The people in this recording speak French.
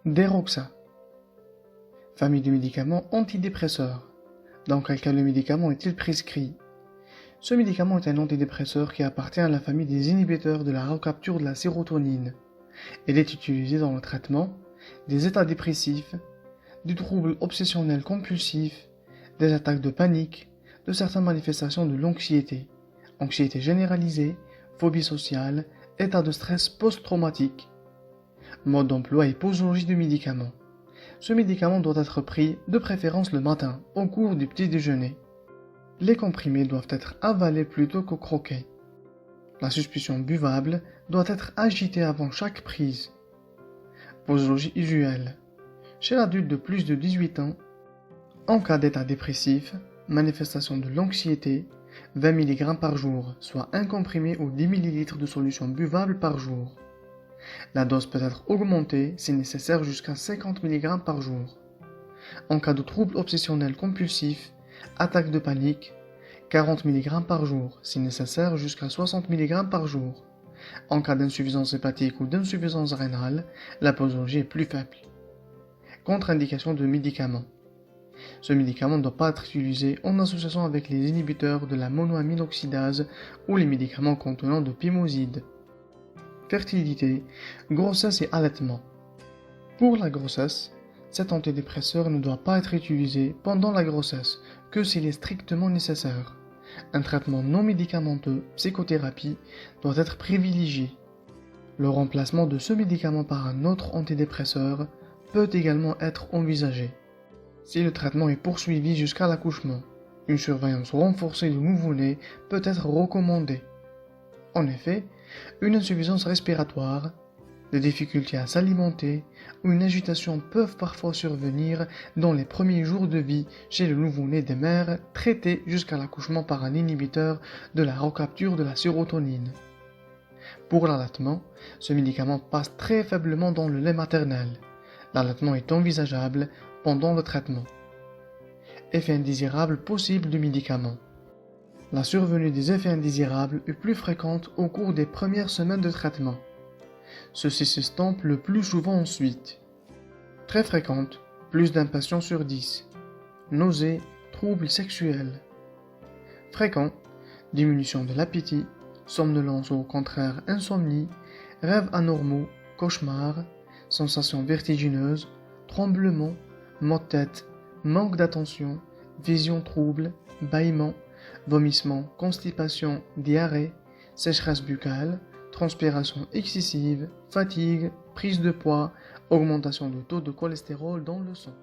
Deroxa, famille de médicaments antidépresseurs. Dans quel cas le médicament est-il prescrit? Ce médicament est un antidépresseur qui appartient à la famille des inhibiteurs de la recapture de la sérotonine. Il est utilisé dans le traitement des états dépressifs, du trouble obsessionnel compulsif, des attaques de panique, de certaines manifestations de l'anxiété, anxiété généralisée, phobie sociale, état de stress post-traumatique. Mode d'emploi et posologie du médicament. Ce médicament doit être pris de préférence le matin, au cours du petit déjeuner. Les comprimés doivent être avalés plutôt que croqués. La suspicion buvable doit être agitée avant chaque prise. Posologie usuelle. Chez l'adulte de plus de 18 ans, en cas d'état dépressif, manifestation de l'anxiété, 20 mg par jour, soit un comprimé ou 10 ml de solution buvable par jour. La dose peut être augmentée si nécessaire jusqu'à 50 mg par jour. En cas de trouble obsessionnel compulsif, attaque de panique, 40 mg par jour, si nécessaire jusqu'à 60 mg par jour. En cas d'insuffisance hépatique ou d'insuffisance rénale, la posologie est plus faible. Contre-indication de médicaments. Ce médicament ne doit pas être utilisé en association avec les inhibiteurs de la monoamine oxydase ou les médicaments contenant de pimoside. Fertilité, grossesse et allaitement. Pour la grossesse, cet antidépresseur ne doit pas être utilisé pendant la grossesse que s'il est strictement nécessaire. Un traitement non médicamenteux, psychothérapie, doit être privilégié. Le remplacement de ce médicament par un autre antidépresseur peut également être envisagé. Si le traitement est poursuivi jusqu'à l'accouchement, une surveillance renforcée du nouveau-né peut être recommandée. En effet, une insuffisance respiratoire, des difficultés à s'alimenter ou une agitation peuvent parfois survenir dans les premiers jours de vie chez le nouveau-né des mères traité jusqu'à l'accouchement par un inhibiteur de la recapture de la sérotonine. Pour l'allaitement, ce médicament passe très faiblement dans le lait maternel. L'allaitement est envisageable pendant le traitement. Effets indésirables possibles du médicament. La survenue des effets indésirables est plus fréquente au cours des premières semaines de traitement. Ceci s'estompe le plus souvent ensuite. Très fréquente, plus d'un patient sur 10. Nausées, troubles sexuels. Fréquent, diminution de l'appétit, somnolence ou au contraire insomnie, rêves anormaux, cauchemars, sensations vertigineuses, tremblements, maux de tête, manque d'attention, vision trouble, bâillement, vomissements, constipation, diarrhée, sécheresse buccale, transpiration excessive, fatigue, prise de poids, augmentation du taux de cholestérol dans le sang.